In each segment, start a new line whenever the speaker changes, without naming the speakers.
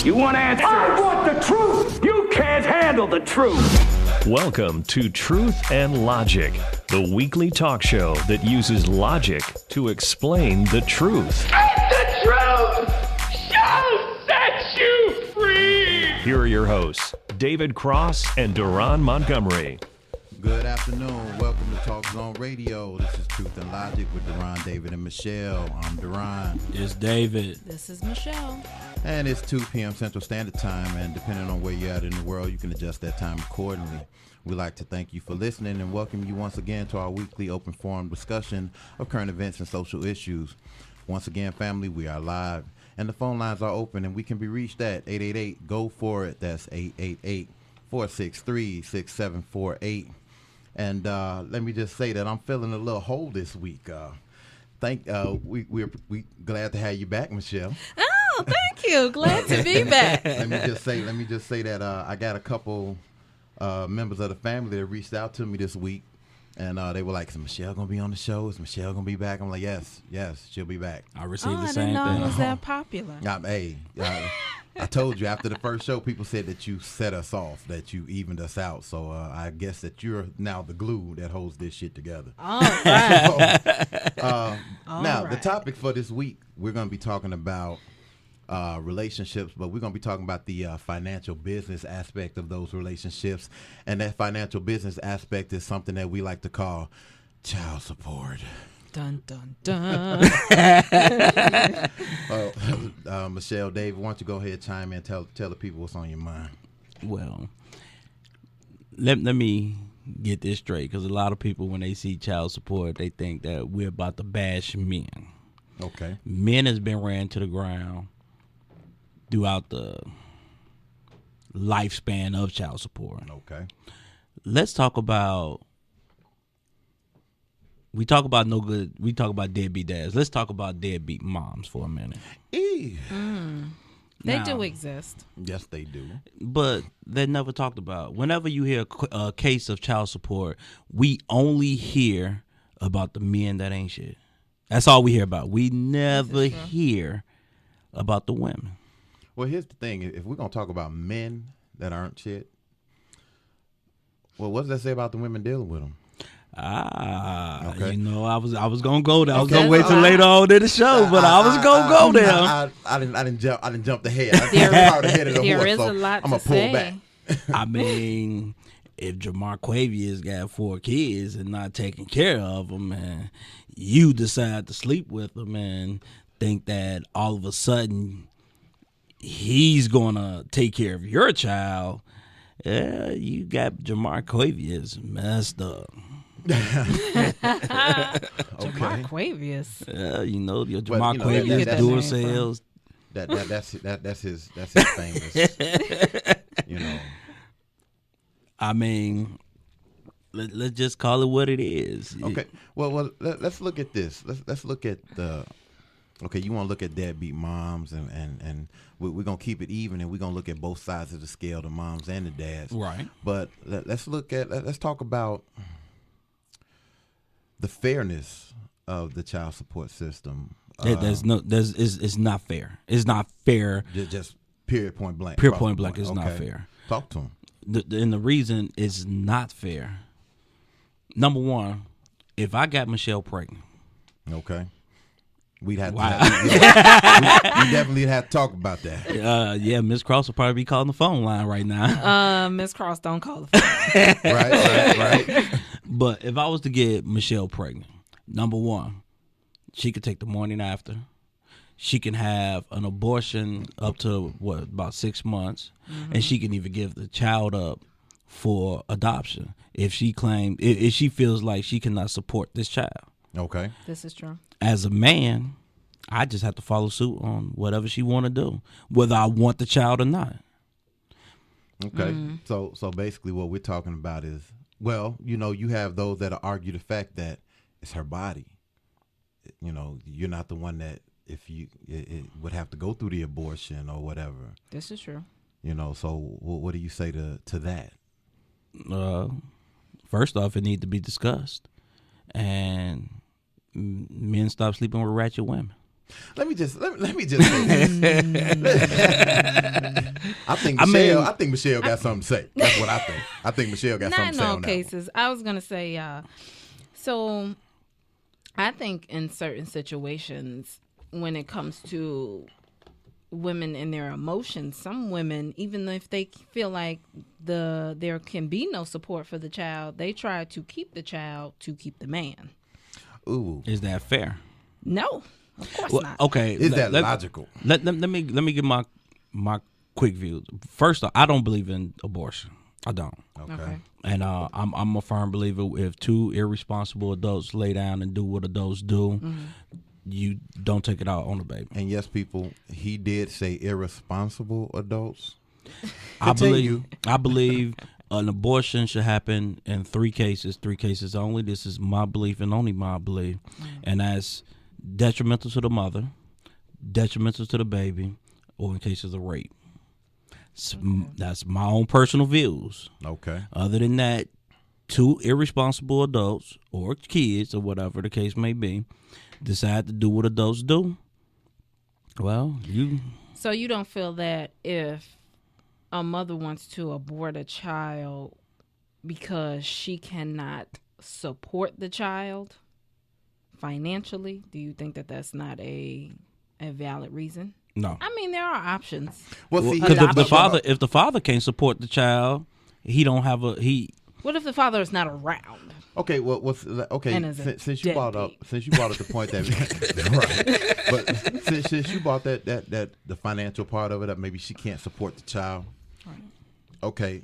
You want answers? I want the truth! You can't handle the truth!
Welcome to Truth and Logic, the weekly talk show that uses logic to explain the truth.
And the truth shall set you free!
Here are your hosts, David Cross and Duran Montgomery.
Good afternoon. Welcome to Talk Zone Radio. This is Truth and Logic with Duran, David, and Michelle. I'm Duran.
It's David.
This is Michelle.
And it's 2 p.m. Central Standard Time, and depending on where you're at in the world, you can adjust that time accordingly. We'd like to thank you for listening and welcome you once again to our weekly open forum discussion of current events and social issues. Once again, family, we are live, and the phone lines are open, and we can be reached at 888-GO-FOR-IT. That's 888-463-6748. And let me just say that I'm feeling a little whole this week. We're glad to have you back, Michelle.
Oh, thank you. Glad to be back.
Let me just say that I got a couple members of the family that reached out to me this week, and they were like, "Is Michelle gonna be on the show? Is Michelle gonna be back?" I'm like, "Yes, she'll be back."
I received the
I
same
didn't know
thing.
it was that popular.
I told you after the first show, people said that you set us off, that you evened us out. So I guess that you're now the glue that holds this shit together.
All right.
The topic for this week, we're going to be talking about relationships, but we're going to be talking about the financial business aspect of those relationships. And that financial business aspect is something that we like to call child support.
Dun, dun, dun.
Michelle, Dave, why don't you go ahead and chime in and tell the people what's on your mind.
Well, let me get this straight, because a lot of people, when they see child support, they think that we're about to bash men.
Okay.
Men has been ran to the ground throughout the lifespan of child support.
Okay.
Let's talk about... We talk about deadbeat dads. Let's talk about deadbeat moms for a minute.
They
Now,
do exist.
Yes, they do.
But they're never talked about. Whenever you hear a case of child support, we only hear about the men that ain't shit. That's all we hear about. We never hear about the women.
Well, here's the thing. If we're going to talk about men that aren't shit, well, what does that say about the women dealing with them?
Okay. I was gonna go there. I was
Okay.
gonna wait till later on in the show, but I was gonna go there.
I didn't jump the head.
There is a lot
I'm
to
gonna pull
say.
back.
I mean, if Jamar Quavius got 4 kids and not taking care of them, and you decide to sleep with them and think that all of a sudden he's gonna take care of your child, you got Jamar Quavius messed up.
Jamar Quavius.
Your Jamar Quavius dual sales.
That's his famous.
I mean, let's just call it what it is.
Okay. Well, let's look at this. Let's look at the. Okay, you want to look at deadbeat moms, and we're gonna keep it even, and we're gonna look at both sides of the scale, the moms and the dads.
Right.
But let's talk about the fairness of the child support system.
It's not fair. It's not fair.
Just period, point blank.
Pure point blank is not fair.
Talk to him.
And the reason it's not fair. Number one, if I got Michelle pregnant,
okay, we'd have
wow.
we definitely have to talk about that.
Miss Cross will probably be calling the phone line right now.
Miss Cross, don't call the phone.
right.
But if I was to get Michelle pregnant, number one, she could take the morning after. She can have an abortion up to about 6 months, and she can even give the child up for adoption if she feels like she cannot support this child.
Okay.
This is true.
As a man, I just have to follow suit on whatever she want to do, whether I want the child or not.
Okay. So basically what we're talking about is, well, you have those that argue the fact that it's her body. You're not the one that it would have to go through the abortion or whatever.
This is true.
So what do you say to that?
First off, it needs to be discussed, and men stop sleeping with ratchet women.
Let me just say this. I think Michelle got something to say. That's what I think. I think Michelle got something to say.
Not in all
on
cases. I was gonna say, so I think in certain situations, when it comes to women and their emotions, some women, even if they feel like there can be no support for the child, they try to keep the child to keep the man.
Ooh,
Is that fair?
No, of course not.
Okay.
is that logical?
Let me give my quick view. First, I don't believe in abortion. I don't.
Okay.
And I'm a firm believer if two irresponsible adults lay down and do what adults do, you don't take it out on the baby.
And yes, people, he did say irresponsible adults.
I believe an abortion should happen in three cases only. This is my belief and only my belief. And that's detrimental to the mother, detrimental to the baby, or in cases of rape. That's my own personal views.
Okay.
Other than that, two irresponsible adults or kids or whatever the case may be decide to do what adults do. Well,
So you don't feel that if a mother wants to abort a child because she cannot support the child financially, do you think that that's not a valid reason?
no.
I mean, there are options.
Well, see,
Because
here's-
if the father can't support the child, he don't have
What if the father is not around?
Okay, well, okay.
And as a
Since you brought up the point that right, but since you brought that the financial part of it, that maybe she can't support the child.
Right.
Okay,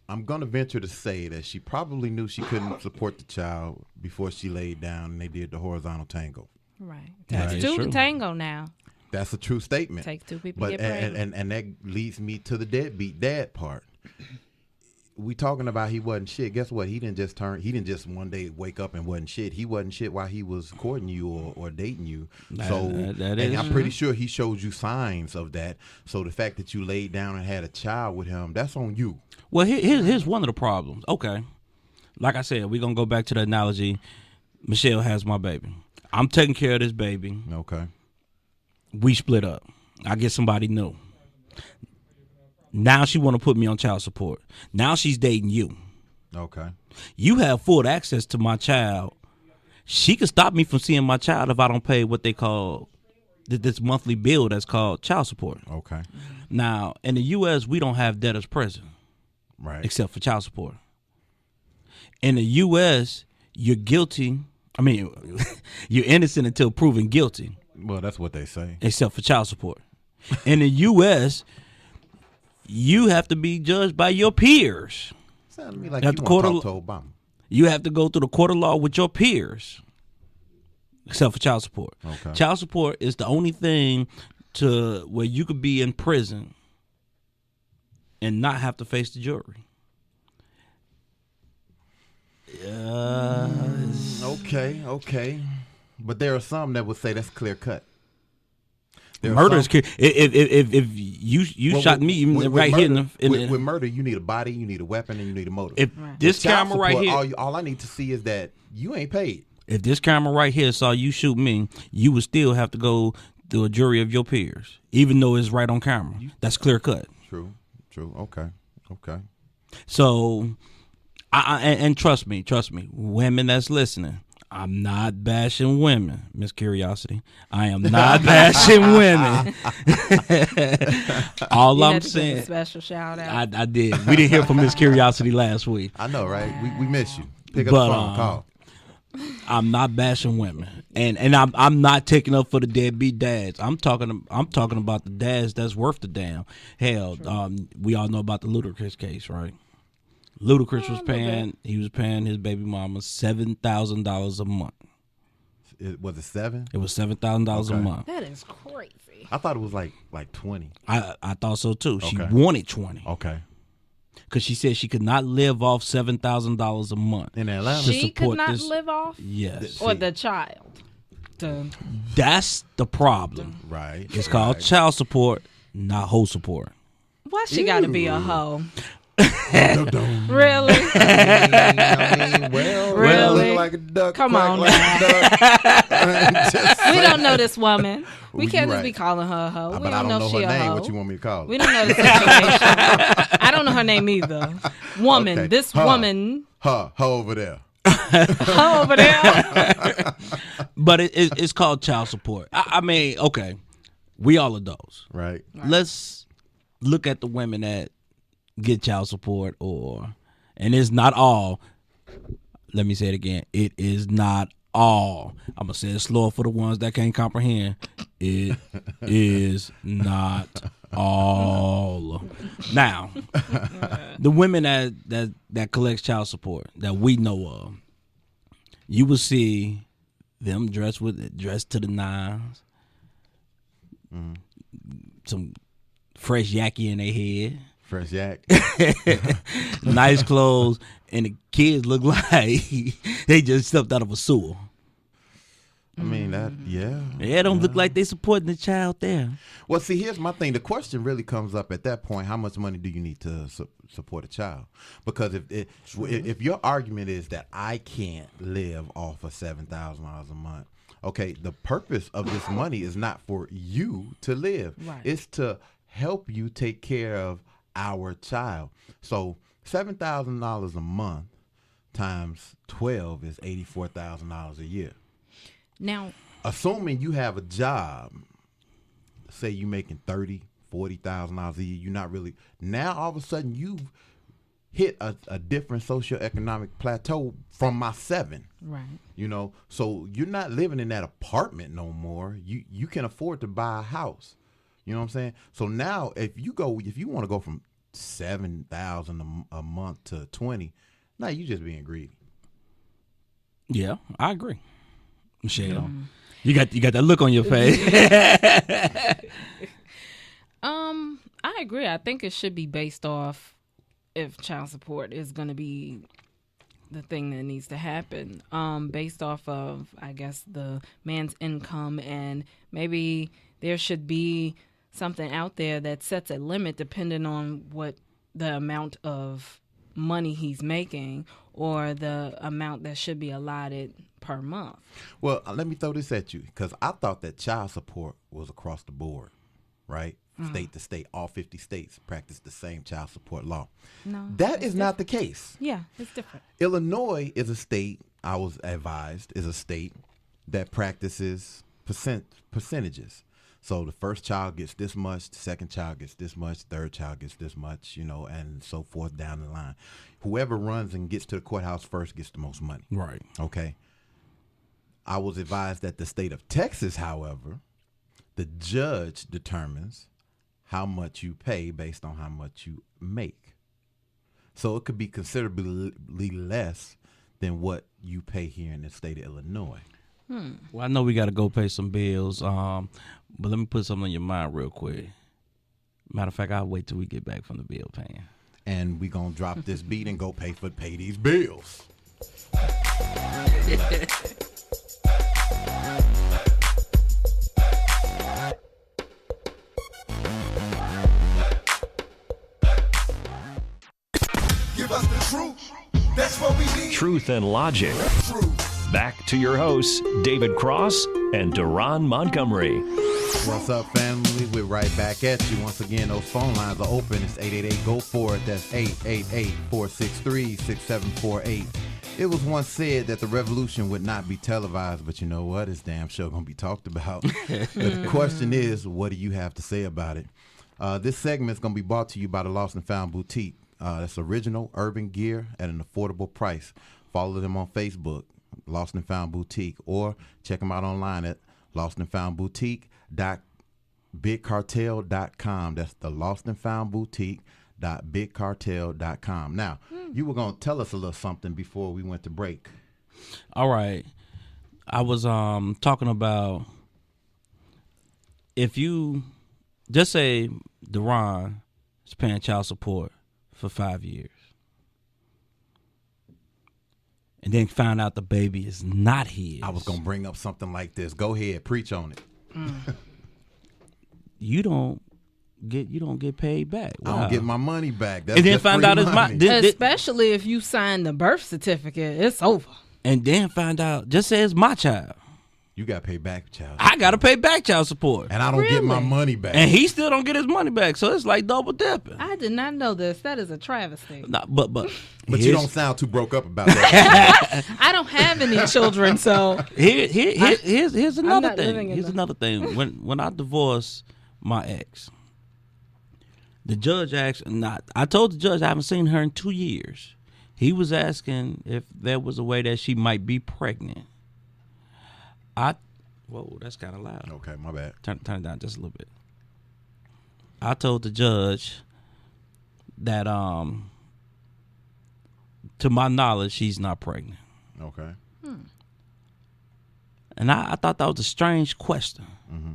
I'm gonna venture to say that she probably knew she couldn't support the child before she laid down and they did the horizontal tango.
Right.
That
Takes
is
two to
true.
tango now.
That's a true statement.
Takes two people
But
to get pregnant.
and that leads me to the deadbeat dad part. We talking about he wasn't shit. Guess what? He didn't just one day wake up and wasn't shit. He wasn't shit while he was courting you or dating you.
That
and
is
I'm pretty sure he showed you signs of that. So the fact that you laid down and had a child with him, that's on you.
Well, here's one of the problems. Okay. Like I said, we're going to go back to the analogy. Michelle has my baby. I'm taking care of this baby.
Okay.
We split up. I get somebody new. Now she want to put me on child support. Now she's dating you.
Okay.
You have full access to my child. She can stop me from seeing my child if I don't pay what they call this monthly bill that's called child support.
Okay.
Now, in the U.S., we don't have debtors present.
Right.
Except for child support. In the U.S., you're guilty. I mean, you're innocent until proven guilty,
Well, that's what they say.
except for child support. In the U.S., you have to be judged by your peers.
Sounds to me like
At
you
the
want to
court
talk
of-
to Obama.
You have to go through the court of law with your peers, except for child support.
Okay.
Child support is the only thing to where you could be in prison and not have to face the jury.
Okay. But there are some that would say that's clear cut. There are
Murder is
some-
if you
Well,
shot me
with
right here
murder,
in
with
the
murder, you need a body, you need a weapon, and you need a motive.
if
Right.
this
With child
camera right
support,
here,
all I need to see is that you ain't paid.
if this camera right here saw you shoot me, you would still have to go through a jury of your peers, even though it's right on camera. That's clear cut.
True. Okay.
So, and trust me, women that's listening, I'm not bashing women, Miss Curiosity. I am not bashing women. All
You
I'm
had to give a
saying,
special shout out.
I did. We didn't hear from Miss Curiosity last week.
I know, right? We miss you. Pick up
But,
the phone, call.
I'm not bashing women, and I'm not taking up for the deadbeat dads. I'm talking about the dads that's worth the damn. Hell, we all know about the Ludacris case, right? Ludacris was paying his baby mama $7,000 a month.
Was it 7?
It was $7,000 a
Okay.
month.
That is crazy.
I thought it was like 20.
I thought so too. She
Okay.
wanted 20
Okay.
because she said she could not live off $7,000 a month.
In Atlanta.
To
She could
support
not
this-
live off?
Yes,
Or the child? Dun.
that's the problem.
Right.
It's called child support, not hoe support.
Why she got to be a hoe? Really?
Well,
Really?
look like a duck.
Come
quack
on
like a duck. Just
We
saying.
don't know this woman. We
Well,
can't
you
just be
right.
calling her a hoe. We
But I don't know
if she
her
a
name.
hoe.
What you want me to call her?
We don't know the situation. I don't know her name either. Woman.
Okay.
This
Her.
woman.
Her over there.
Her over there.
But it's called child support. I mean, okay, we all adults.
Right.
Let's look at the women that get child support, and it's not all. Let me say it again. It is not all. I'm gonna say it slower for the ones that can't comprehend. It is not all. Now, the women that collects child support that we know of, you will see them dressed to the nines, some fresh yaki in their head,
Fresh yak.
nice clothes, and the kids look like they just stepped out of a sewer.
I mean, that, yeah.
They don't look like they supporting the child there.
Well, see, here's my thing. The question really comes up at that point: how much money do you need to support a child? Because if your argument is that I can't live off of $7,000 a month, okay, the purpose of this money is not for you to live.
Right.
It's to help you take care of our child. So $7,000 a month times 12 is $84,000 a year.
Now,
Assuming you have a job, say you making $30,000-$40,000 a year, you're not really, now all of a sudden you've hit a different socioeconomic plateau from my 7.
right.
You know, so you're not living in that apartment no more. You can afford to buy a house. You know what I'm saying? So now if you want to go from 7,000 a month to 20, now you just being greedy.
Yeah, I agree. Michelle, you got that look on your face.
I agree. I think it should be based off if child support is going to be the thing that needs to happen. Based off of, I guess, the man's income, and maybe there should be something out there that sets a limit depending on what the amount of money he's making or the amount that should be allotted per month.
Well, let me throw this at you, because I thought that child support was across the board, right? State to state, all 50 states practice the same child support law.
No,
That is not the case.
Yeah, it's different.
Illinois is a state, I was advised, is a state that practices percentages. So the first child gets this much, the second child gets this much, third child gets this much, you know, and so forth down the line. Whoever runs and gets to the courthouse first gets the most money.
Right.
Okay. I was advised that the state of Texas, however, the judge determines how much you pay based on how much you make. So it could be considerably less than what you pay here in the state of Illinois.
Well, I know we got to go pay some bills, but let me put something on your mind real quick. Matter of fact, I'll wait till we get back from the bill paying.
And we're going to drop this beat and go pay these bills.
Give us the truth. That's what we need.
Truth and Logic.
Truth.
Back to your hosts, David Cross and Deron Montgomery.
What's up, family? We're right back at you. Once again, those phone lines are open. It's 888-GO-FOR-IT. That's 888-463-6748. It was once said that the revolution would not be televised, but you know what? It's damn sure going to be talked about. The question is, what do you have to say about it? This segment is going to be brought to you by the Lost and Found Boutique. That's original urban gear at an affordable price. Follow them on Facebook, Lost and Found Boutique, or check them out online at lostandfoundboutique.bigcartel.com. That's the Lost and Found Boutique.bigcartel.com. Now, you were going to tell us a little something before we went to break.
All right. I was talking about if you just say Deron is paying child support for 5 years and then found out the baby is not his.
I was going to bring up something like this. Go ahead, preach on it.
You don't get paid back.
I
Wow.
don't get my money back. That's
And then
just
find
free
out it's
money.
Especially if you sign the birth certificate, it's over.
And then find out just say it's my child.
You got to pay back, child.
I gotta pay back child support,
And I don't get my
Really?
money back.
and he still don't get his money back. So it's like double dipping.
I did not know this. That is a travesty.
Nah, but
But you
here's-
don't sound too broke up about that.
I don't have any children, so
Here's another
not living
thing.
in
Here's
the-
another thing. When I divorced my ex, the judge asked. I told the judge I haven't seen her in 2 years. He was asking if there was a way that she might be pregnant. Whoa, that's kind of loud.
Okay, my bad.
Turn it down just a little bit. I told the judge that to my knowledge, she's not pregnant.
Okay.
And I thought that was a strange question.
Mm-hmm.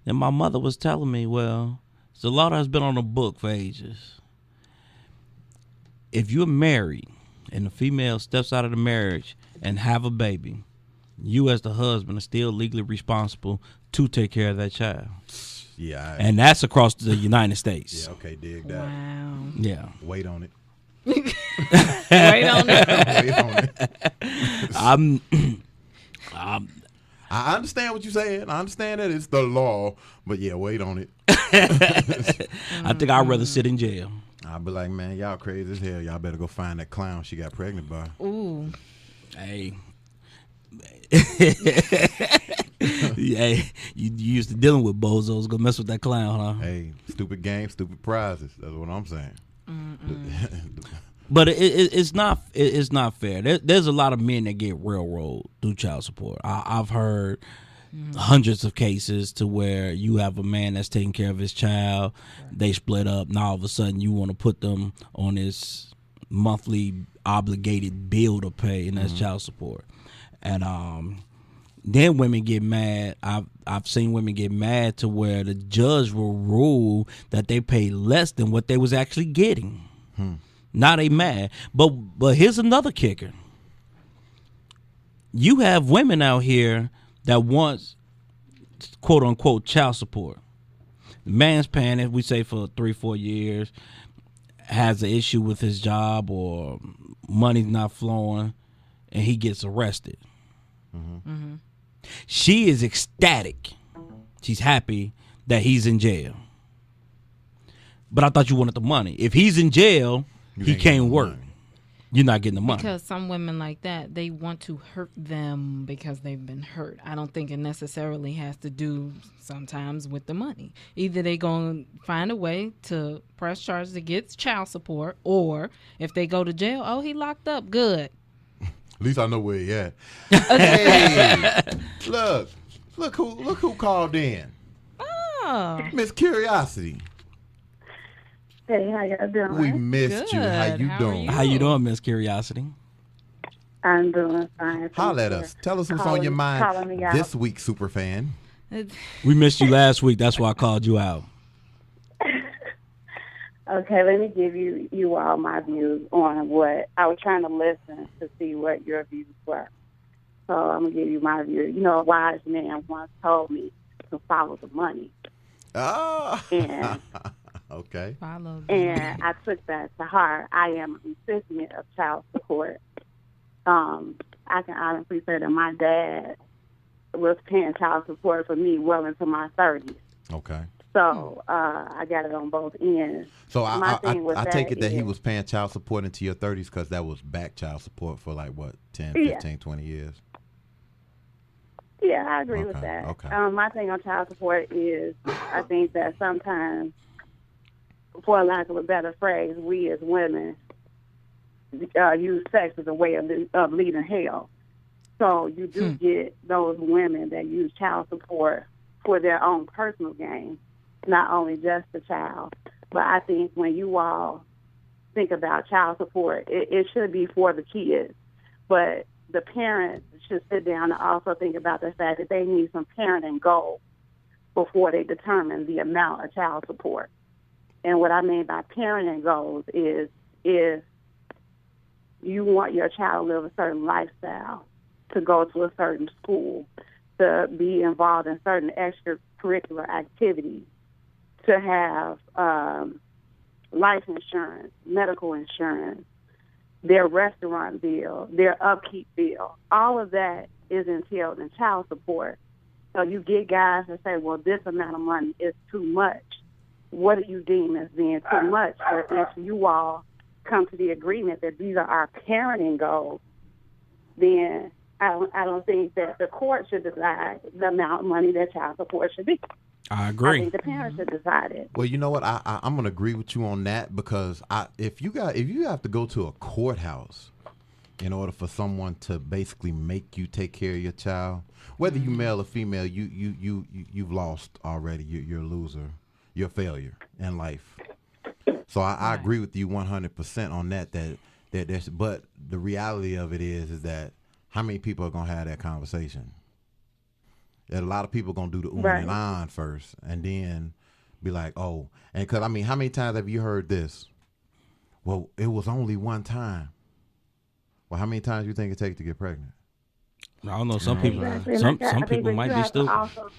Then my mother was telling me, well, it's a law that's been on the book for ages. If you're married and the female steps out of the marriage and have a baby, you as the husband are still legally responsible to take care of that child.
Yeah.
And that's across the United States.
Yeah, okay, dig that.
wow.
Yeah.
Wait on it.
Wait on it.
Wait on it.
Um,
I understand what you're saying. I understand that it's the law, but yeah, wait on it.
I think I'd rather sit in jail.
I'll be like, man, y'all crazy as hell. Y'all better go find that clown she got pregnant by.
Ooh.
Hey. Hey, you used to dealing with bozos. Go mess with that clown, huh?
Hey, stupid game, stupid prizes. That's what I'm saying.
But it's not fair. There's a lot of men that get railroaded through child support. I've heard hundreds of cases to where you have a man that's taking care of his child. They split up. Now all of a sudden you want to put them on this monthly obligated bill to pay, and that's child support. And then women get mad. I've seen women get mad to where the judge will rule that they pay less than what they was actually getting. Now they mad. But here's another kicker. You have women out here that want quote unquote child support. The man's paying it, we say, for 3-4 years, has an issue with his job or money's not flowing, and he gets arrested. She is ecstatic. She's happy that he's in jail. But I thought you wanted the money. If he's in jail, he
ain't getting
can't
the
work.
money.
You're not getting the money.
Because some women like that, they want to hurt them because they've been hurt. I don't think it necessarily has to do sometimes with the money. Either they going to find a way to press charges against child support, or if they go to jail, oh, he locked up, good.
At least I know where he at. Hey, look who called in.
Oh,
Miss Curiosity.
Hey, how y'all doing?
We missed you. How
Good.
you
How are
doing?
you?
How you doing, Miss Curiosity?
I'm doing fine.
Holla at us. Tell us what's on your
calling me
mind
out.
this week, Superfan.
We missed you last week. That's why I called you out.
Okay, let me give you all my views on what I was trying to listen to see what your views were. So I'm gonna give you my view. You know, a wise man once told me to follow the money,
Oh,
and
okay.
follow.
and I took that to heart. I am a recipient of child support. I can honestly say that my dad was paying child support for me well into my 30s.
Okay.
So I got it on both ends.
So
My thing with
I take
that
it that he
is-
was paying child support into your 30s because that was back child support for like, what, 10,
Yeah.
15, 20 years?
Yeah, I agree with
Okay,
that.
okay.
My thing on child support is I think that sometimes, for lack of a better phrase, we as women use sex as a way of leading hell. So you do get those women that use child support for their own personal gain, not only just the child. But I think when you all think about child support, it should be for the kids. But the parents should sit down and also think about the fact that they need some parenting goals before they determine the amount of child support. And what I mean by parenting goals is if you want your child to live a certain lifestyle, to go to a certain school, to be involved in certain extracurricular activities, to have life insurance, medical insurance, their restaurant bill, their upkeep bill. All of that is entailed in child support. So you get guys that say, well, this amount of money is too much. What do you deem as being too much? Or if you all come to the agreement that these are our parenting goals, then I don't think that the court should decide the amount of money that child support should be.
I
I
agree.
think the parents should decide it.
Well, you know what? I'm gonna agree with you on that because if you have to go to a courthouse in order for someone to basically make you take care of your child, whether you male or female, you've lost already. You're a loser. You're a failure in life. So I agree with you 100% on that. But the reality of it is that how many people are gonna have that conversation? That a lot of people gonna do the
Right.
and on first, and then be like, oh, and because I mean, how many times have you heard this? Well, it was only one time. Well, how many times you think it takes to get pregnant?
I don't know. Some people,
Exactly. And
some
I think
people
that
might
you
be
have to
stupid.
also-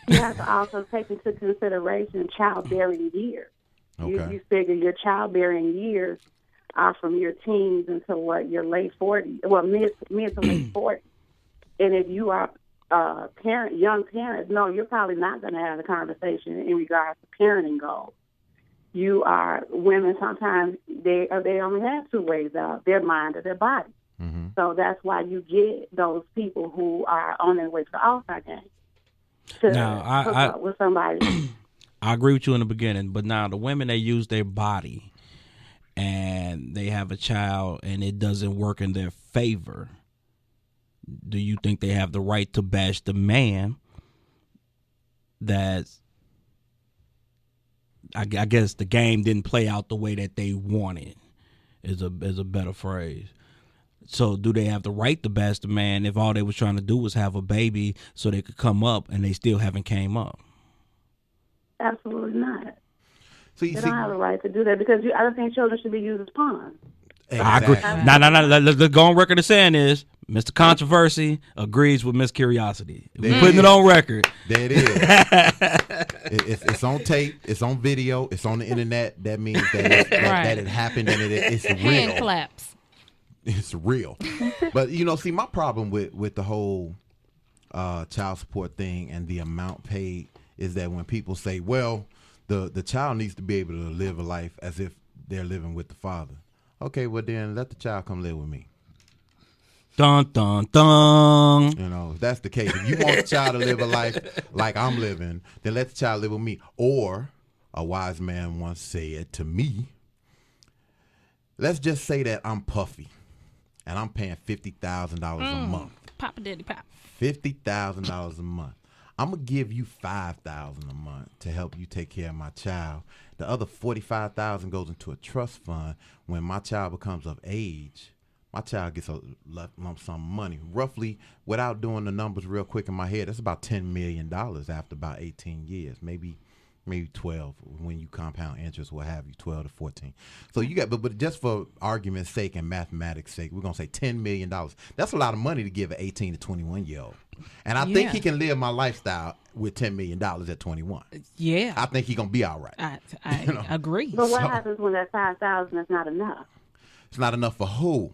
You have to also take into consideration childbearing years.
Okay.
You figure your childbearing years are from your teens until your late 40s, well, mid to late 40s. And if you are young parents, no, you're probably not going to have a conversation in regards to parenting goals. You are women. Sometimes they only have two ways out: their mind or their body.
Mm-hmm.
So that's why you get those people who are on their way to the All-Star game to
Now,
hook up with somebody.
I agree with you in the beginning, but now the women, they use their body and they have a child and it doesn't work in their favor. Do you think they have the right to bash the man that I guess the game didn't play out the way that they wanted is a better phrase. So do they have the right to bash the man if all they was trying to do was have a baby so they could come up and they still haven't came up?
Absolutely not.
So
They don't have the right to do that because I don't think children should be used as pawns.
I agree. No. Let's go on record as saying is Mr. Controversy agrees with Miss Curiosity. We're putting it on record.
There it is. It's on tape. It's on video. It's on the internet. That means that that it happened and it's real.
Hand claps.
It's real. But see, my problem with the whole child support thing and the amount paid is that when people say, well, the child needs to be able to live a life as if they're living with the father. Okay, well then let the child come live with me.
Dun dun dun.
If that's the case, if you want the child to live a life like I'm living, then let the child live with me. Or a wise man once said to me, let's just say that I'm Puffy and I'm paying $50,000 a month.
Papa Daddy Pop.
$50,000 a month. I'm gonna give you $5,000 a month to help you take care of my child. The other $45,000 goes into a trust fund. When my child becomes of age, my child gets a lump sum of money. Roughly, without doing the numbers real quick in my head, that's about $10 million after about 18 years, maybe 12 when you compound interest, what have you, 12 to 14. So you got, but just for argument's sake and mathematics sake, we're gonna say $10 million. That's a lot of money to give an 18 to 21 year old. And I think he can live my lifestyle with $10 million at 21.
Yeah.
I think he's gonna be all right.
I agree.
But what happens when that $5,000 is not enough
It's not enough for who?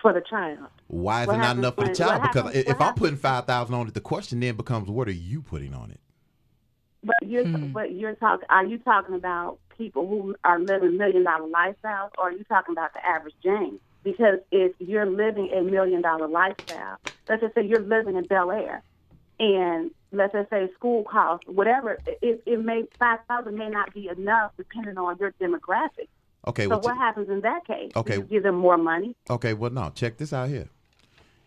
for the child?
Why is
What
it not
happens
enough for the
when-
child?
what
Because
happens-
if
what
I'm putting $5,000 on it, the question then becomes, what are you putting on it?
But you're talking. Are you talking about people who are living $1 million lifestyles, or are you talking about the average Jane? Because if you're living a $1 million lifestyle, let's just say you're living in Bel Air, and let's just say school costs, whatever, it may $5,000 may not be enough depending on your demographic.
Okay.
So
well,
what happens in that case?
Okay.
Do you give them more money?
Okay, well, no, check this out here.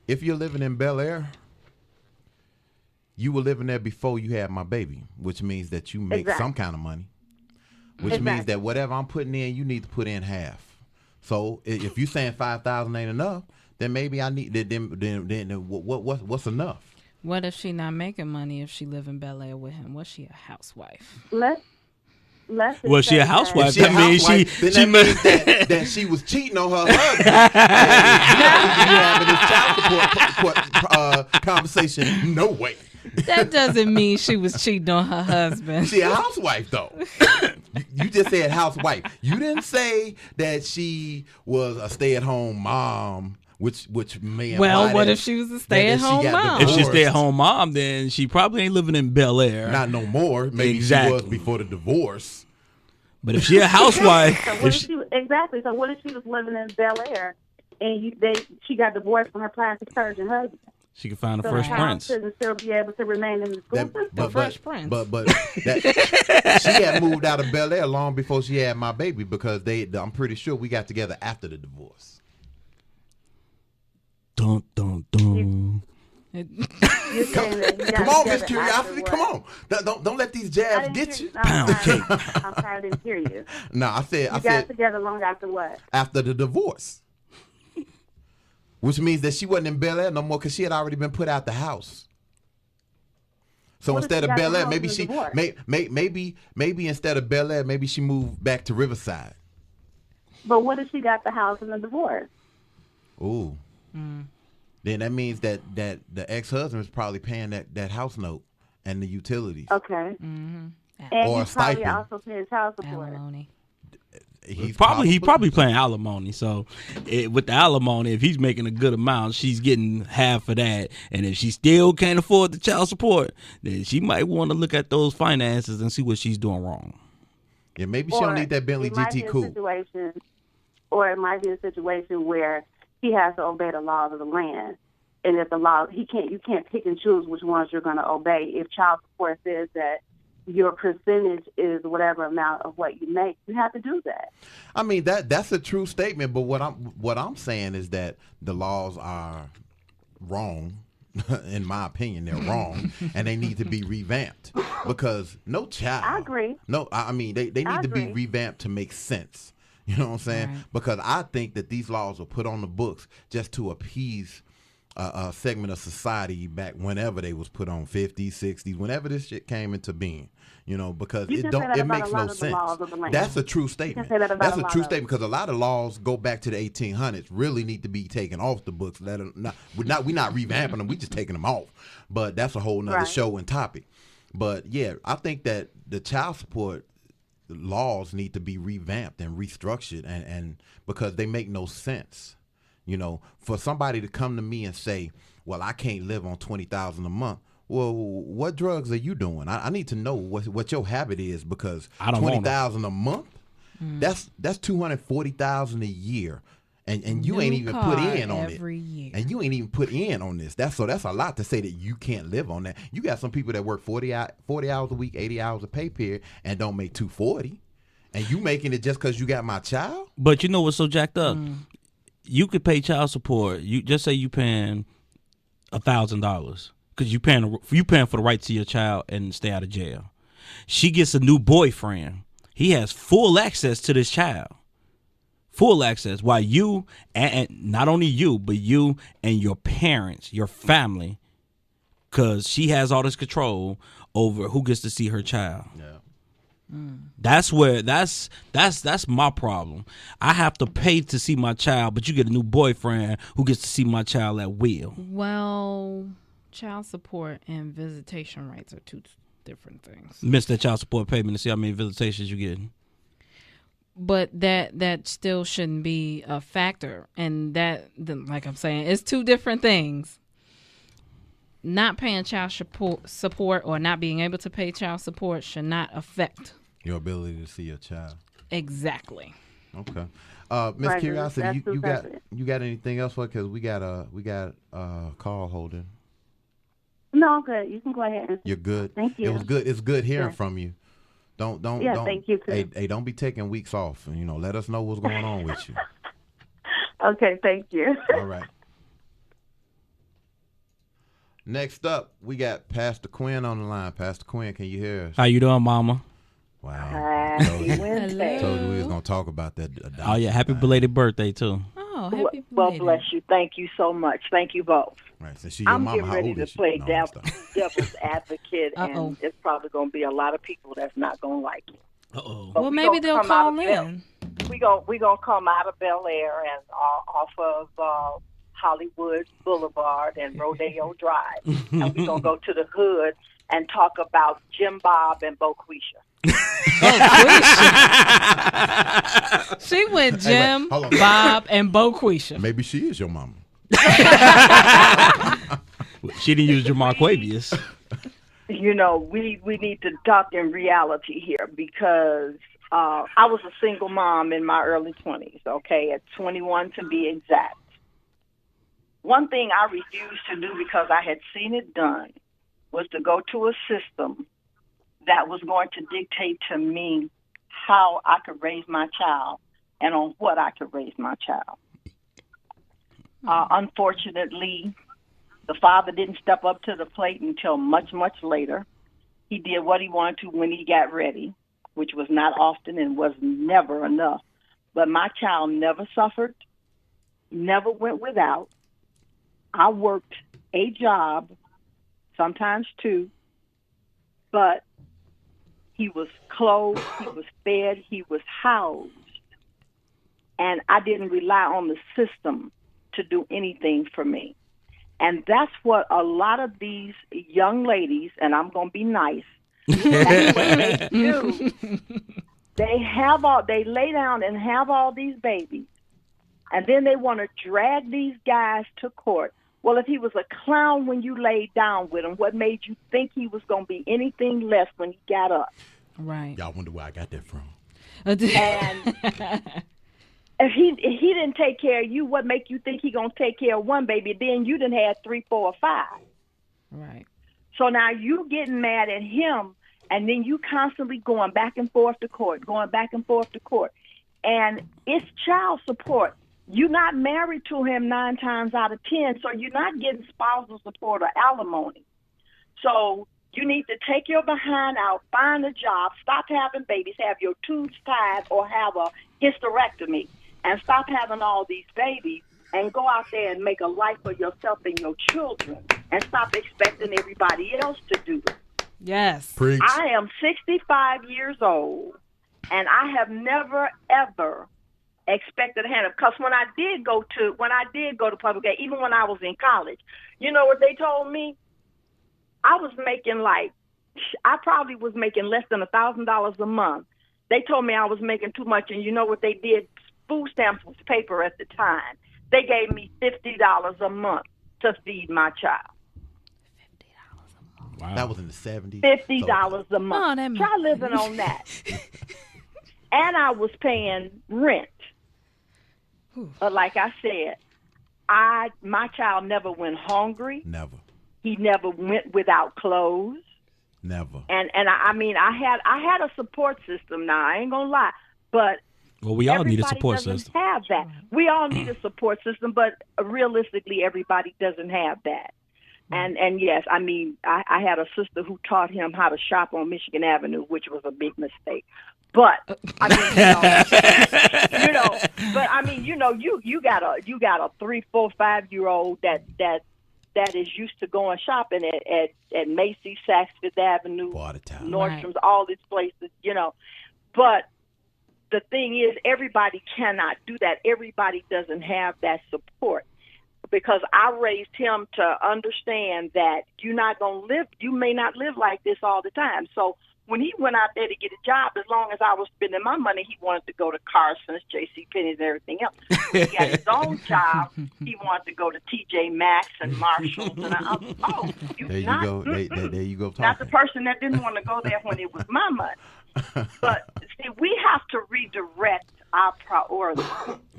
If you're living in Bel Air, you were living there before you had my baby, which means that you make some kind of money, which means that whatever I'm putting in, you need to put in half. So if you're saying 5,000 ain't enough, then maybe I need then what's enough?
What if she not making money if she live in Bel Air with him? Was she a housewife?
Let's
Was she a housewife?
If she a
That means
housewife, then
she
that means that she was cheating on her husband. You having this child support conversation? No way.
That doesn't mean she was cheating on her husband.
She a housewife though. You just said housewife. You didn't say that she was a stay-at-home mom. Which may imply
Well, what
that-
if she was a
that
stay-at-home
she got
mom?
If she's
divorced.
stay-at-home mom, then she probably ain't living in Bel Air.
Not no more. Maybe
Exactly.
she was before the divorce.
But if she a housewife,
So what if she exactly? So what if she was living in Bel Air and she got divorced from her plastic surgeon husband?
she can find a
So
Fresh
the child
Prince.
shouldn't still be able to remain in the school system.
Fresh Prince.
But that, she had moved out of Bel Air long before she had my baby because I'm pretty sure we got together after the divorce.
Dun, dun, dun.
You're saying that you got
Come on, Miss
together
Curiosity.
after
Come
what?
on. Don't let these
I
jabs
didn't
get
hear
you.
No,
Pound cake.
I'm sorry, I didn't hear you.
No, I
You
said
got together long after what?
after the divorce. Which means that she wasn't in Bel Air no more because she had already been put out the house. So
What if
instead
she
of
got the
Bel Air,
house
maybe
in
she
the divorce?
maybe instead of Bel Air, maybe she moved back to Riverside.
But what if she got the house in the divorce?
Ooh. Then that means that the ex-husband is probably paying that house note and the utilities.
Okay. And
Or a
he's probably
stipend.
also paying child support.
Alimony.
He's
He probably paying alimony. So with the alimony, if he's making a good amount, she's getting half of that. And if she still can't afford the child support, then she might want to look at those finances and see what she's doing wrong.
Yeah, maybe she don't need that Bentley
it might be
GT
a
coupe.
situation, or it might be a situation where he has to obey the laws of the land. And if the law, you can't pick and choose which ones you're going to obey. If child support says that your percentage is whatever amount of what you make, you have to do that.
I mean that's a true statement, but what I'm saying is that the laws are wrong. In my opinion, they're wrong, and they need to be revamped because no child.
I agree.
No, I mean they need
I
to be
agree.
revamped to make sense. You know what I'm saying?
Right.
Because I think that these laws were put on the books just to appease a segment of society back whenever they was put on 50s, 60s, whenever this shit came into being. You know, because
You can say that
it
about
makes
a lot
no
of the
sense.
laws of the land.
That's a true statement.
say that about
That's
a
a
lot
true
of
statement because a lot of laws go back to the 1800s. Really need to be taken off the books. We're not revamping them. We just taking them off. But that's a whole nother
Right.
show and topic. But yeah, I think that the child support laws need to be revamped and restructured, and because they make no sense. You know, for somebody to come to me and say, "Well, I can't live on $20,000 a month." Well, what drugs are you doing? I need to know what your habit is because
I don't want
20,000 a month. That's $240,000 a year, and you
New
ain't even put
car
in on
every
it.
year.
And you ain't even put in on this. That's a lot to say that you can't live on that. You got some people that work 40 hours a week, 80 hours a pay period, and don't make $240, and you making it just because you got my child.
But you know what's so jacked up? You could pay child support. You just say you paying $1,000 because you paying for the right to your child and stay out of jail. She gets a new boyfriend. He has full access to this child. Full access. While you and not only you, but you and your parents, your family, because she has all this control over who gets to see her child.
Yeah.
That's where that's my problem. I have to pay to see my child, but you get a new boyfriend who gets to see my child at will.
Well, child support and visitation rights are two different things.
Miss that child support payment to see how many visitations you getting.
But that still shouldn't be a factor, and like I'm saying, it's two different things. Not paying child support or not being able to pay child support should not affect
Your ability to see your child.
exactly.
Okay. Miss
Right,
Curiosity,
that's
you got anything else for? Because we got call holder.
No, I'm good. You can go ahead.
You're good.
Thank you.
It was good. It's good hearing
Yeah.
from you. Don't.
Yeah,
don't,
thank you, too.
Hey, don't be taking weeks off. You know, let us know what's going on with you.
Okay, thank you.
All right. Next up, we got Pastor Quinn on the line. Pastor Quinn, can you hear us?
How you doing, Mama?
Wow.
Happy Wednesday.
Told you we was gonna talk about that.
Oh yeah, happy belated birthday too.
Oh, happy
Well,
belated.
bless you. Thank you so much. Thank you both.
Right. So she your
I'm
mama.
getting
How
ready
old
to
is she?
play
No,
devil's advocate,
Uh-oh.
and it's probably going to be a lot of people that's not going to like it.
Uh-oh.
But
Well,
we
maybe
gonna
they'll
come out
call
of Bel-
in.
We gonna come out of Bel Air and off of Hollywood Boulevard and Rodeo Drive. And we're going to go to the hood and talk about Jim Bob and Boquisha.
She went Jim,
hold on.
Bob, and Boquisha.
Maybe she is your mama.
She didn't use Jamarquavius.
You know, we need to talk in reality here because I was a single mom in my early 20s, okay, at 21 to be exact. One thing I refused to do because I had seen it done was to go to a system that was going to dictate to me how I could raise my child and on what I could raise my child. Unfortunately, the father didn't step up to the plate until much, much later. He did what he wanted to when he got ready, which was not often and was never enough. But my child never suffered, never went without. I worked a job, sometimes two, but he was clothed, he was fed, he was housed. And I didn't rely on the system to do anything for me. And that's what a lot of these young ladies, and I'm going to be nice, that's what they do. They lay down and have all these babies, and then they want to drag these guys to court. Well, if he was a clown when you laid down with him, what made you think he was going to be anything less when he got up?
Right.
Y'all wonder where I got that from.
And if he didn't take care of you, what make you think he going to take care of one baby? Then you done had 3, 4, or 5.
Right.
So now you getting mad at him, and then you constantly going back and forth to court, going back and forth to court. And it's child support. You're not married to him 9 times out of 10, so you're not getting spousal support or alimony. So you need to take your behind out, find a job, stop having babies, have your tubes tied, or have a hysterectomy, and stop having all these babies, and go out there and make a life for yourself and your children, and stop expecting everybody else to do it.
Yes.
Preach.
I am 65 years old, and I have never, ever expected a hand up. Because when I did go to public aid, even when I was in college, you know what they told me? I probably was making less than $1,000 a month. They told me I was making too much, and you know what they did? Food stamps was paper at the time. They gave me $50 a month to feed my child.
Wow.
That was in the 70s.
$50 a month.
Oh,
Try living on that. And I was paying rent. But like I said, my child never went hungry.
Never.
He never went without clothes.
Never.
And I mean, I had a support system. Now I ain't gonna lie, but
Well, we all need a support
doesn't
system.
have that. We all need a support system, but realistically, everybody doesn't have that. And yes, I mean, I had a sister who taught him how to shop on Michigan Avenue, which was a big mistake. But I mean, you know, but I mean, you know, you got a 3, 4, 5-year-old that is used to going shopping at Macy's, Saks Fifth Avenue,
Watertown,
Nordstrom's, all these places, you know. But the thing is, everybody cannot do that. Everybody doesn't have that support. Because I raised him to understand that you may not live like this all the time. So when he went out there to get a job, as long as I was spending my money, he wanted to go to Carson's, JCPenney's, and everything else. When he got his own job, he wanted to go to TJ Maxx and Marshall's. And
there you go. There you go.
Not the person that didn't want to go there when it was my money. But see, we have to redirect our priorities.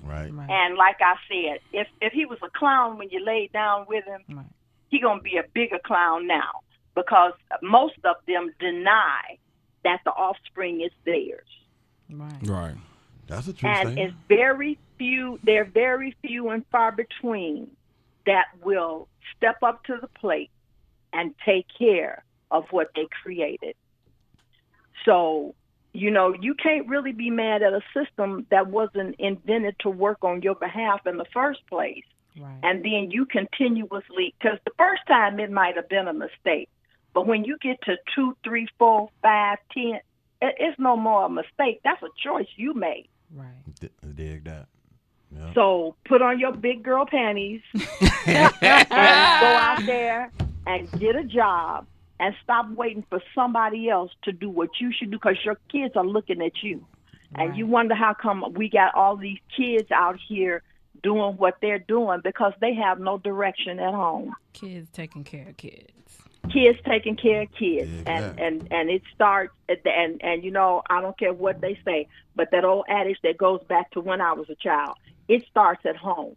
Right.
And like I said, if he was a clown when you laid down with him, he's going to be a bigger clown now, because most of them deny that the offspring is theirs.
Right.
That's a true
And
thing.
it's very few, they're very few and far between that will step up to the plate and take care of what they created. So, you know, you can't really be mad at a system that wasn't invented to work on your behalf in the first place.
Right.
And then you continuously, because the first time it might have been a mistake, but when you get to 2, 3, 4, 5, 10, it's no more a mistake. That's a choice you made.
Right.
Dig that. Yeah.
So put on your big girl panties and go out there and get a job and stop waiting for somebody else to do what you should do, because your kids are looking at you. And you wonder how come we got all these kids out here doing what they're doing, because they have no direction at home.
Kids taking care of kids.
Kids taking care of kids.
Exactly.
And it starts at the, and you know, I don't care what they say, but that old adage that goes back to when I was a child, it starts at home.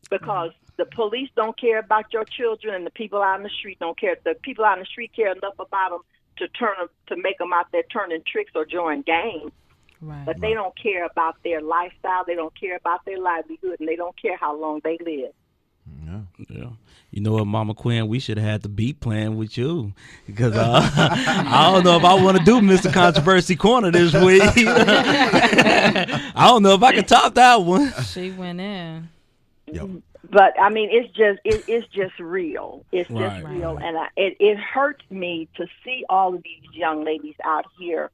Because the police don't care about your children, and the people out in the street don't care. The people out in the street care enough about them to make them out there turning tricks or join gangs.
Right.
But they don't care about their lifestyle. They don't care about their livelihood, and they don't care how long they live.
Yeah. You know what, Mama Quinn, we should have had the beat plan with you, because I don't know if I want to do Mr. Controversy Corner this week. I don't know if I can top that one.
She went in.
Yep.
But I mean, it's just real. It's just
Right.
real, and it hurts me to see all of these young ladies out here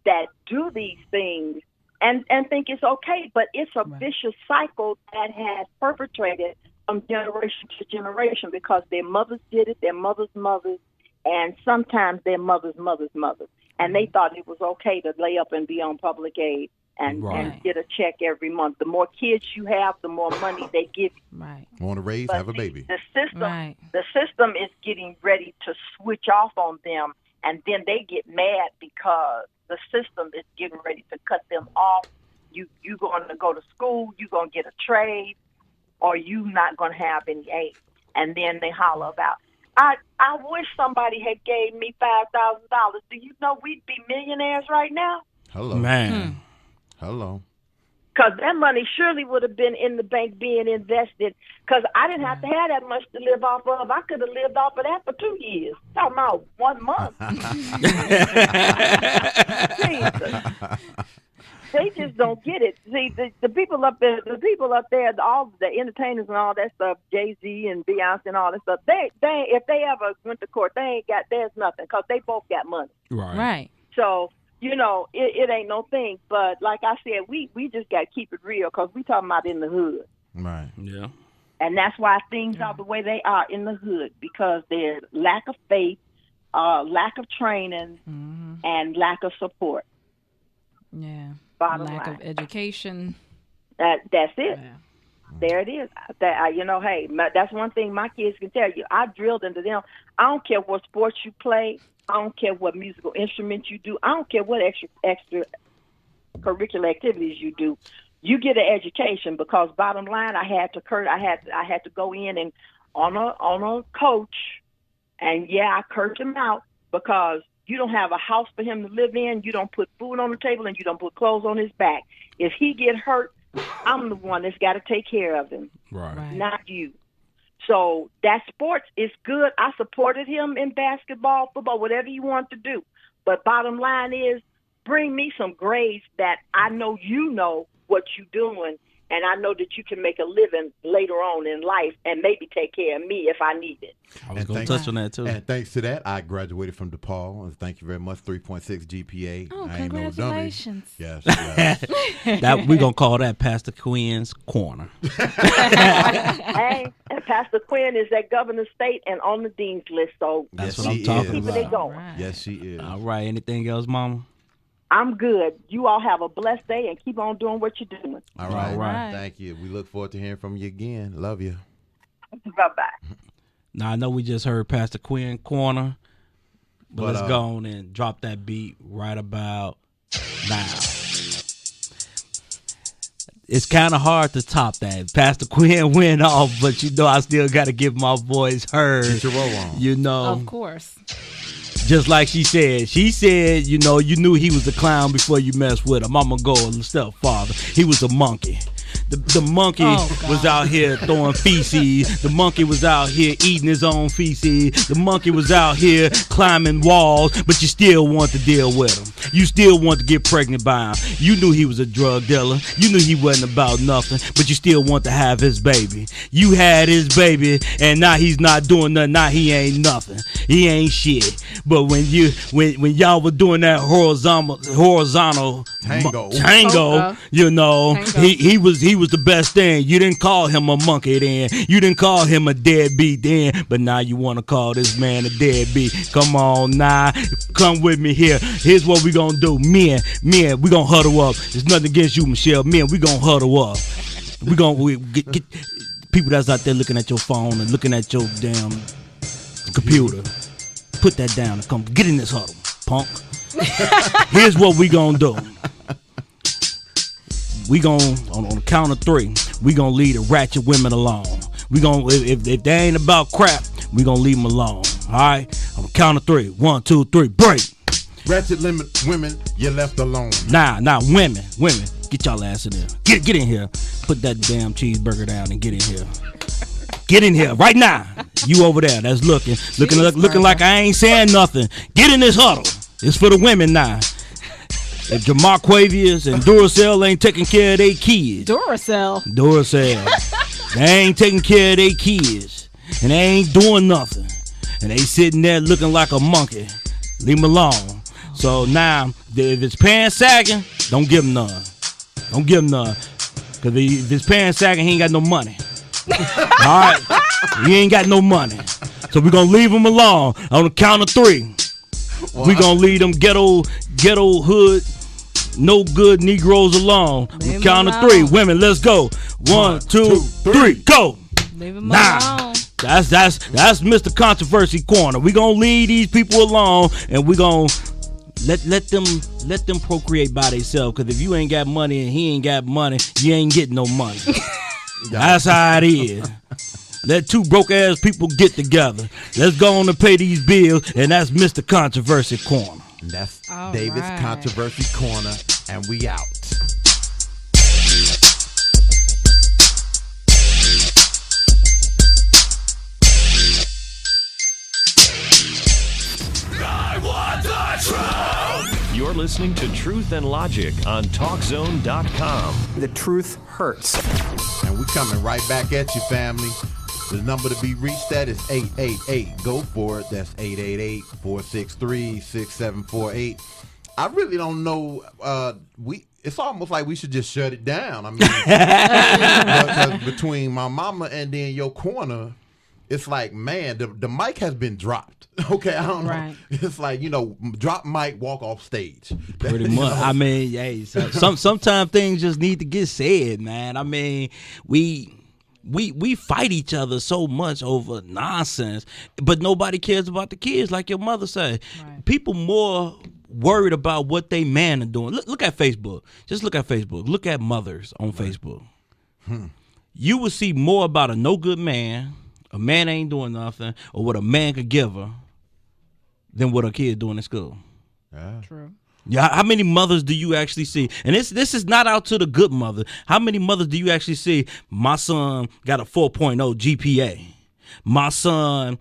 that do these things and think it's okay, but it's a vicious cycle that has perpetrated from generation to generation, because their mothers did it, their mothers' mothers, and sometimes their mothers' mothers' mothers, and they thought it was okay to lay up and be on public aid and get a check every month. The more kids you have, the more money they give you.
Right.
Want to raise?
But
Have a baby.
The system is getting ready to switch off on them, and then they get mad because the system is getting ready to cut them off. You going to go to school, you going to get a trade, or you not going to have any aid. And then they holler about, I wish somebody had gave me $5,000. Do you know we'd be millionaires right now?
Hello.
Man.
Hello.
Because that money surely would have been in the bank being invested, because I didn't have to have that much to live off of. I could have lived off of that for 2 years. Talking about 1 month. Jesus. They just don't get it. See, the people up there, all the entertainers and all that stuff, Jay-Z and Beyonce and all that stuff, they if they ever went to court, there's nothing, because they both got money.
Right.
So, you know, it ain't no thing. But like I said, we just got to keep it real, because we talking about in the hood.
Right.
Yeah.
And that's why things are the way they are in the hood, because there's lack of faith, lack of training, and lack of support.
Yeah.
Bottom
Lack
line.
of education.
That's it.
Yeah.
There it is. You know, hey, that's one thing my kids can tell you. I drilled into them. I don't care what sports you play. I don't care what musical instruments you do. I don't care what extra curricular activities you do. You get an education, because bottom line, I had to go in and on a coach, and I cursed him out, because you don't have a house for him to live in. You don't put food on the table, and you don't put clothes on his back. If he get hurt, I'm the one that's got to take care of him,
Right.
not you. So that sports is good. I supported him in basketball, football, whatever you want to do. But bottom line is, bring me some grades that I know you know what you're doing, and I know that you can make a living later on in life and maybe take care of me if I need it.
I was
And
going to
thanks-
touch on that, too.
And thanks to that, I graduated from DePaul. And thank you very much. 3.6 GPA.
Oh,
I ain't no dummy.
congratulations.
Yes. Yes.
That we're going to call that Pastor Quinn's Corner.
Hey, and Pastor Quinn is at Governor State and on the Dean's list, so
That's
Yes,
what I'm
she
talking
is.
keep it
about.
going.
Right.
Yes, she is.
All right. Anything else, Mama?
I'm good. You all have a blessed day and keep on doing what you're doing.
All right.
All right.
Thank you. We look forward to hearing from you again. Love you.
Bye-bye.
Now, I know we just heard Pastor Quinn Corner, but
But,
let's go on and drop that beat right about now. It's kind of hard to top that. Pastor Quinn went off, but you know I still got to get my voice heard.
Get your roll on.
You know,
Of course.
just like she said, you know, you knew he was a clown before you messed with him. I'm going to go a step farther. He was a monkey. The monkey was out here throwing feces. The monkey was out here eating his own feces. The monkey was out here climbing walls, but you still want to deal with him. You still want to get pregnant by him. You knew he was a drug dealer. You knew he wasn't about nothing, but you still want to have his baby. You had his baby, and now he's not doing nothing. Now he ain't nothing. He ain't shit. But when y'all were doing that horizontal
Tango.
tango,
Polka.
you know,
Tango.
he was was the best thing. You didn't call him a monkey then. You didn't call him a deadbeat then. But now you want to call this man a deadbeat. Come on now. Come with me here. Here's what we going to do. Men, we going to huddle up. There's nothing against you, Michelle. Men, we going to huddle up. We going to get people that's out there looking at your phone and looking at your damn computer. Put that down and come get in this huddle, punk. Here's what we gonna do. We gonna on the count of 3. We gonna leave the ratchet women alone. We gonna if they ain't about crap, we gonna leave them alone. All right, on the count of 3. 1, 2, 3, break.
Ratchet women, you're left alone.
Nah, women, get y'all ass in there. Get in here. Put that damn cheeseburger down and get in here. Get in here right now. You over there that's looking like I ain't saying nothing. Get in this huddle. It's for the women now. If Jamarquavius and Duracell ain't taking care of their kids.
Duracell.
They ain't taking care of their kids. And they ain't doing nothing. And they sitting there looking like a monkey. Leave them alone. So now, if it's pants sagging, don't give them none. Don't give them none. Because if it's pants sagging, he ain't got no money. Alright? He ain't got no money. So we're gonna leave him alone. On the count of 3. We're gonna leave them ghetto hood, no good Negroes alone. On the count of 3. Women, let's go. 1, 2, 3, go.
Leave him alone.
That's Mr. Controversy Corner. We're gonna leave these people alone and we're gonna let them procreate by themselves. Cause if you ain't got money and he ain't got money, you ain't getting no money. That's how it is. Let 2 broke ass people get together. Let's go on and pay these bills, and that's Mr. Controversy Corner.
And that's
All
David's
right.
Controversy Corner, and we out.
You're listening to Truth and Logic on TalkZone.com.
The truth hurts.
And we coming right back at you, family. The number to be reached at is 888. Go for it. That's 888-463-6748. I really don't know. It's almost like we should just shut it down. I mean, because between my mama and then your corner, it's like, man, the mic has been dropped. Okay, I don't know.
Right.
It's like, drop mic, walk off stage.
Pretty much. I mean, hey, sometimes things just need to get said, man. I mean, we fight each other so much over nonsense, but nobody cares about the kids, like your mother said.
Right.
People more worried about what they man are doing. Look at Facebook. Just look at Facebook. Look at mothers on Facebook. You will see more about a no good man, a man ain't doing nothing, or what a man could give her than what a kid doing in school.
Yeah.
True.
Yeah, how many mothers do you actually see? And this is not out to the good mother. How many mothers do you actually see? My son got a 4.0 GPA. My son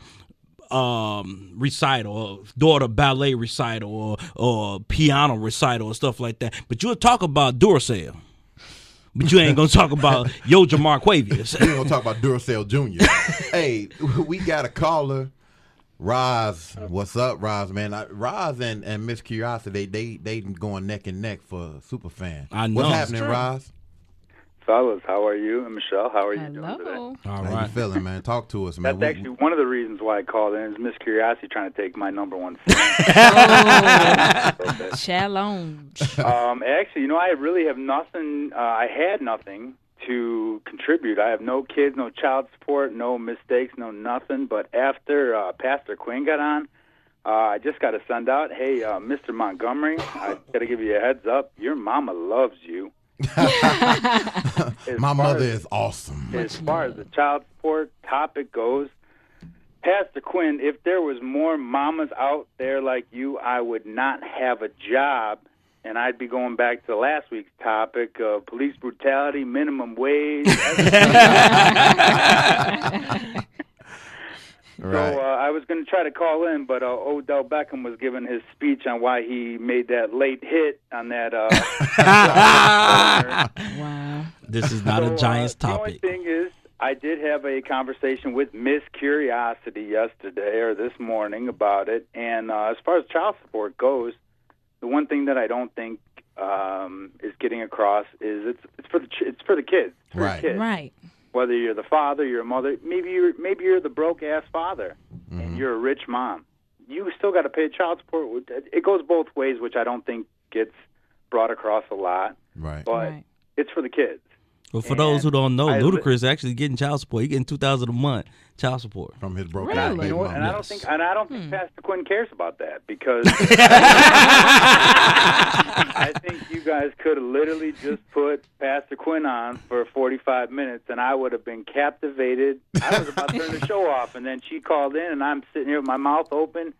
recital, or daughter ballet recital, or piano recital, or stuff like that. But you'll talk about Duracell. But you ain't gonna talk about Yo Jamarquavius.
We ain't gonna talk about Duracell Jr. Hey, we got a caller. Roz, what's up, Roz, man? Roz and Miss Curiosity, they going neck and neck for Superfan.
I know.
What's happening, Roz?
Fellas, how are you? And Michelle, how are you doing today?
Hello.
All
How
right.
you feeling, man? Talk to us, man.
That's actually one of the reasons why I called in is Miss Curiosity trying to take my number 1 fan.
Challenge.
Actually, I really have nothing. I had nothing to contribute. I have no kids, no child support, no mistakes, no nothing. But after Pastor Quinn got on, I just got to send out, hey, Mr. Montgomery, I got to give you a heads up. Your mama loves you.
My mother is awesome.
As far as the child support topic goes, Pastor Quinn, if there was more mamas out there like you, I would not have a job, and I'd be going back to last week's topic of police brutality, minimum wage.
Right.
So I was going to try to call in, but Odell Beckham was giving his speech on why he made that late hit on that.
Wow.
This is not a Giants topic.
The only thing is, I did have a conversation with Miss Curiosity yesterday or this morning about it, and as far as child support goes, the one thing that I don't think is getting across is it's for the kids. It's for
Right.
your kids.
Right.
Whether you're the father, you're a mother, maybe you're the broke ass father, and you're a rich mom. You still got to pay child support. It goes both ways, which I don't think gets brought across a lot.
Right.
But
Right.
it's for the kids.
Well, for those who don't know,
I-
Ludacris actually getting child support. He getting $2,000 a month child support.
From his broken
Really?
ass
You
baby
know what?
mama.
And I don't think Pastor Quinn cares about that because I think you guys could have literally just put Pastor Quinn on for 45 minutes, and I would have been captivated. I was about to turn the show off, and then she called in, and I'm sitting here with my mouth open,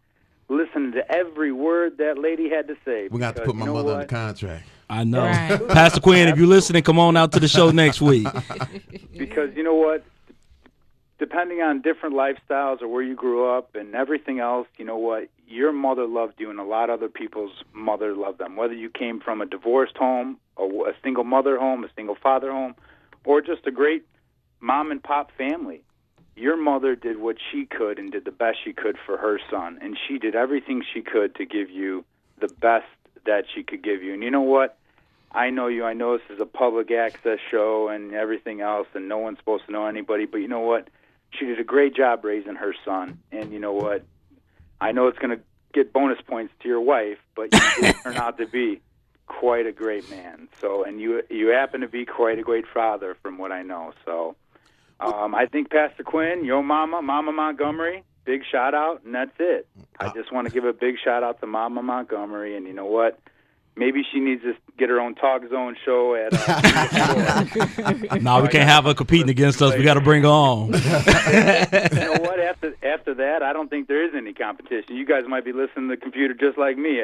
listening to every word that lady had to say.
We got to put my mother under contract.
I know.
Right.
Pastor Quinn, if you're listening, come on out to the show next week.
Because you know what? Depending on different lifestyles or where you grew up and everything else, you know what? Your mother loved you, and a lot of other people's mother loved them. Whether you came from a divorced home, a single mother home, a single father home, or just a great mom and pop family, your mother did what she could and did the best she could for her son, and she did everything she could to give you the best that she could give you. And you know what? I know you. I know this is a public access show and everything else, and no one's supposed to know anybody. But you know what? She did a great job raising her son. And you know what? I know it's going to get bonus points to your wife, but you did turn out to be quite a great man. So, and you happen to be quite a great father, from what I know. So, I think Pastor Quinn, your Mama Montgomery, big shout out, and that's it. I just want to give a big shout out to Mama Montgomery, and you know what? Maybe she needs to get her own Talk Zone show at.
No, we can't have her competing against us. We got to bring her on.
You know what? After that, I don't think there is any competition. You guys might be listening to the computer just like me.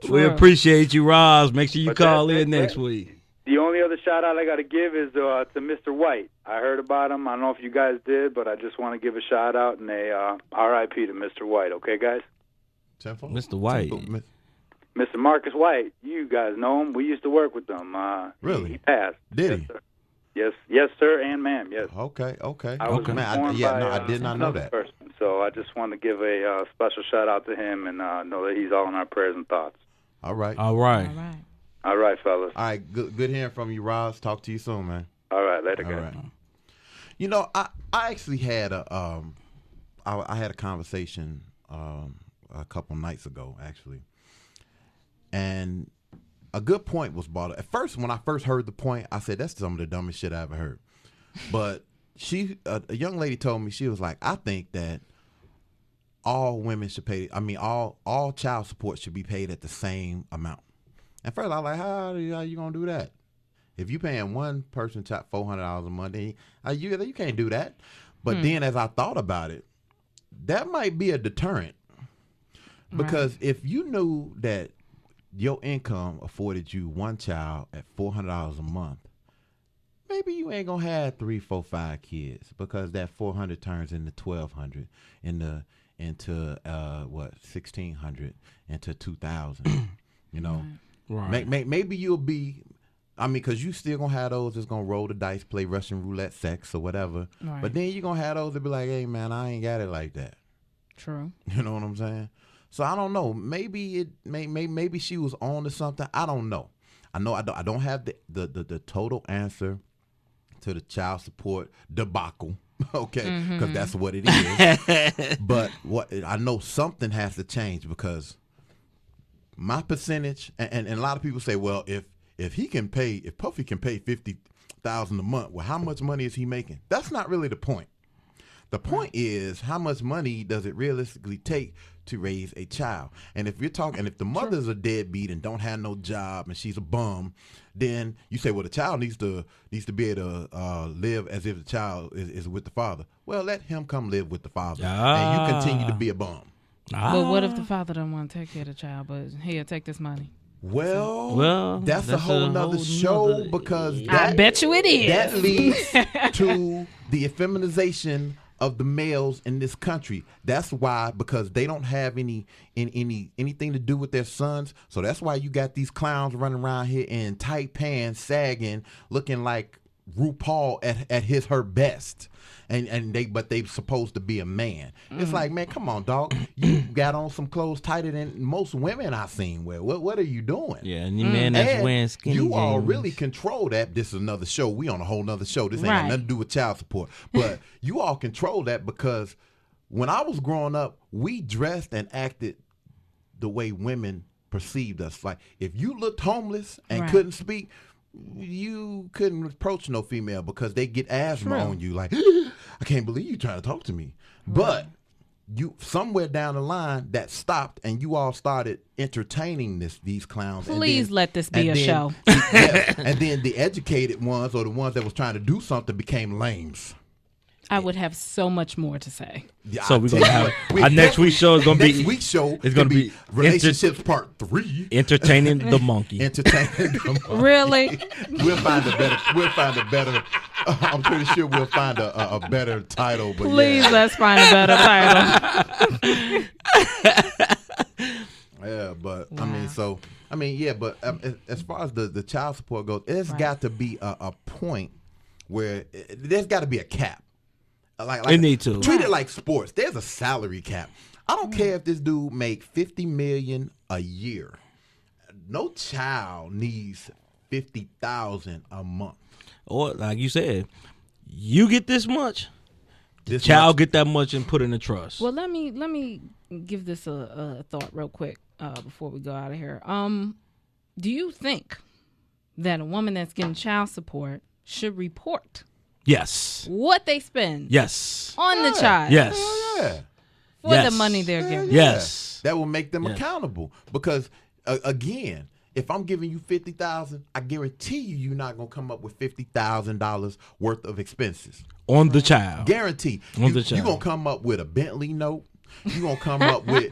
We appreciate you, Roz. Make sure you
But
call
that's
in
it.
next week.
The only other shout out I got to give is to Mr. White. I heard about him. I don't know if you guys did, but I just want to give a shout out and a R.I.P. to Mr. White. Okay, guys.
Mr. White.
Mr. Marcus White, you guys know him. We used to work with him.
Really?
He passed.
Did he?
Sir. Yes, sir, and ma'am. Yes.
Okay.
I was
Man,
informed by,
I did not know
another
that.
person. So I just want to give a special shout out to him and know that he's all in our prayers and thoughts.
All right.
All right.
All right, fellas.
All right. Good hearing from you, Roz. Talk to you soon, man.
All right, later,
All
guys.
right. You know, I actually had I had a conversation a couple nights ago, actually, and a good point was brought up. At first, when I first heard the point, I said that's some of the dumbest shit I ever heard. But a young lady told me, she was like, I think that all women should pay. I mean, all child support should be paid at the same amount. At first, I was like, how you gonna do that? If you paying one person $400 a month, you can't do that. But then, as I thought about it, that might be a deterrent. Because if you knew that your income afforded you one child at $400 a month, maybe you ain't gonna have 3, 4, 5 kids, because that 400 turns into 1,200, into what, 1,600, into 2,000. You know,
Right.
Maybe you'll be. I mean, because you still gonna have those that's gonna roll the dice, play Russian roulette, sex or whatever.
Right.
But then you gonna have those that be like, hey man, I ain't got it like that.
True.
You know what I'm saying? So I don't know. Maybe maybe she was on to something. I don't know. I don't have the total answer to the child support debacle. Okay, because that's what it is. But what I know, something has to change, because my percentage, and a lot of people say, well, if Puffy can pay $50,000 a month, well, how much money is he making? That's not really the point. The point is, how much money does it realistically take to raise a child? And if you're talking, and if the mother's a deadbeat and don't have no job and she's a bum, then you say, well, the child needs to be able to live as if the child is with the father. Well, let him come live with the father, and you continue to be a bum.
But what if the father don't want to take care of the child, but here, take this money?
Well, that's a whole nother show, because
I bet you it is.
That leads to the effeminization of the males in this country. That's why, because they don't have anything to do with their sons. So that's why you got these clowns running around here in tight pants, sagging, looking like RuPaul at her best. And they supposed to be a man. It's like, man, come on, dog. You got on some clothes tighter than most women I've seen wear. What are you doing?
Yeah, and your man that's wearing skinny
you
jeans.
all really control that. This is another show. We on a whole nother show. This ain't
Right.
got nothing to do with child support. But you all control that because when I was growing up, we dressed and acted the way women perceived us. Like if you looked homeless and
Right.
couldn't speak, you couldn't approach no female because they get asthma
True.
on you. Like, I can't believe you trying to talk to me. But you somewhere down the line that stopped, and you all started entertaining these clowns.
Please let this be a show.
Yeah, and then the educated ones or the ones that was trying to do something became lames.
I would have so much more to say.
Yeah,
So
I
we're
tell
gonna
you
have
what,
our next week's show is gonna be
next week's show.
It's gonna be
relationships part 3.
entertaining the monkey.
Entertaining.
Really?
We'll find a better. I'm pretty sure we'll find a better title. But
Please,
yeah.
let's find a better title.
Yeah, but but as far as the child support goes, it's got to be a point where there's got to be a cap. Like
It need to.
treat it like sports. There's a salary cap. I don't care if this dude make $50 million a year. No child needs $50,000 a month.
Or like you said, you get this much,
This
child
much-
get that much and put in a trust.
Well, let me give this a thought real quick before we go out of here. Do you think that a woman that's getting child support should report
Yes.
what they spend
Yes.
on the child
Yes.
Yeah.
for
Yes.
the money they're getting?
Yes.
That will make them
Yeah.
accountable because again, if I'm giving you $50,000, I guarantee you're not gonna come up with $50,000 worth of expenses.
On the child.
Guarantee.
On the
You
child.
gonna come up with a Bentley note. You gonna come up with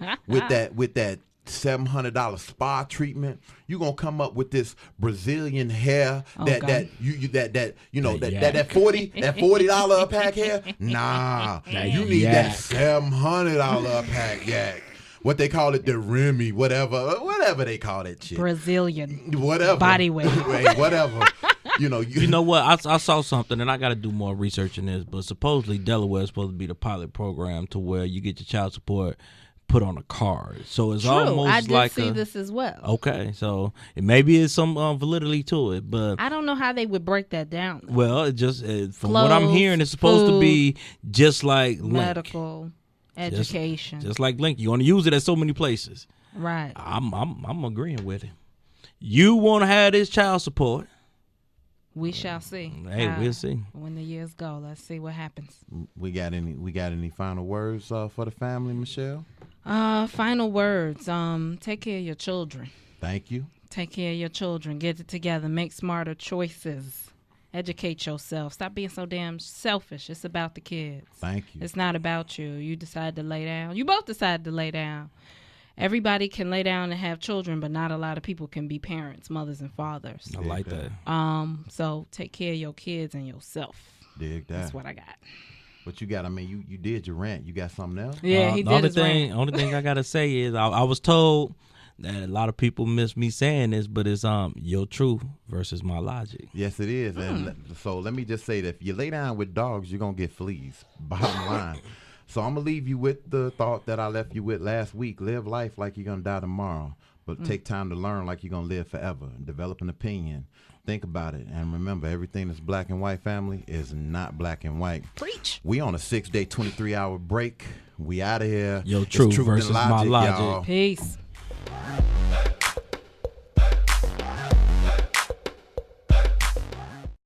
that $700 spa treatment. You gonna come up with this Brazilian hair that
Okay.
that $40 a pack hair. Nah, you need that
yak.
$700 a pack yak. What they call it, the Remy, whatever they call that shit.
Brazilian.
Whatever
Body weight.
whatever. You
know what? I saw something, and I got to do more research in this. But supposedly Delaware is supposed to be the pilot program to where you get your child support put on a card. So it's
True.
almost
I did
like
see this as well.
Okay, so maybe it's some validity to it, but
I don't know how they would break that down.
well, it just from what I'm
Clothes,
hearing, it's supposed to be just like Link.
Medical, education.
Just like Link. You want to use it at so many places.
Right.
I'm agreeing with it. You want to have this child support?
We shall see.
Hey, we'll see.
When the years go, let's see what happens.
We got any final words for the family, Michelle?
Final words. Take care of your children.
Thank you.
Take care of your children. Get it together. Make smarter choices. Educate yourself. Stop being so damn selfish. It's about the kids.
Thank you.
It's not about you. You decide to lay down. You both decided to lay down. Everybody can lay down and have children, but not a lot of people can be parents, mothers, and fathers.
I like that.
So take care of your kids and yourself.
Dig that.
That's what I got.
What you got? I mean, you did your rant. You got something else?
Yeah, he
the
did
only
his
thing,
rant.
only thing I gotta say is I was told that a lot of people miss me saying this, but it's your truth versus my logic.
Yes, it is. And so let me just say that if you lay down with dogs, you're gonna get fleas. Bottom line. So I'm gonna leave you with the thought that I left you with last week. Live life like you're gonna die tomorrow, but take time to learn like you're gonna live forever. Develop an opinion. Think about it, and remember, everything that's black and white, family, is not black and white.
Preach.
We on a 6-day, 23-hour break. We out of here.
Your
It's
truth
Truth and
versus my logic.
y'all.
Peace.